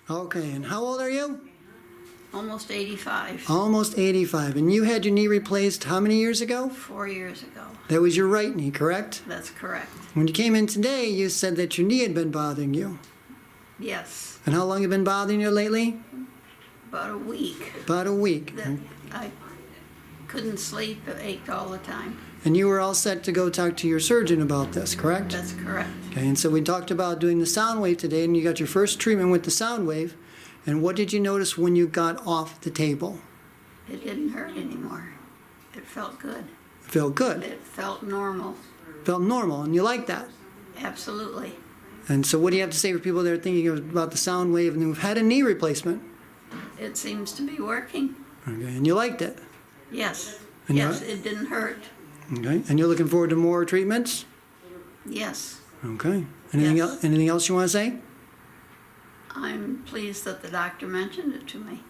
Okay, and how old are you? Almost 85. Almost 85. And you had your knee replaced how many years ago? 4 years ago. That was your right knee, correct? That's correct. When you came in today, you said that your knee had been bothering you. Yes. And how long have it been bothering you lately? About a week. About a week. That I couldn't sleep. It ached all the time. And you were all set to go talk to your surgeon about this, correct? That's correct. Okay, and so we talked about doing the sound wave today, and you got your first treatment with the sound wave. And what did you notice when you got off the table? It didn't hurt anymore. It felt good. It felt good. It felt normal. Felt normal, and you like that. Absolutely. And so what do you have to say for people that are thinking about the sound wave and who've had a knee replacement? It seems to be working. Okay, and you liked it? Yes. And Yes, it didn't hurt. Okay, and you're looking forward to more treatments? Yes. Okay. Anything Yes. else? Anything else you want to say? I'm pleased that the doctor mentioned it to me.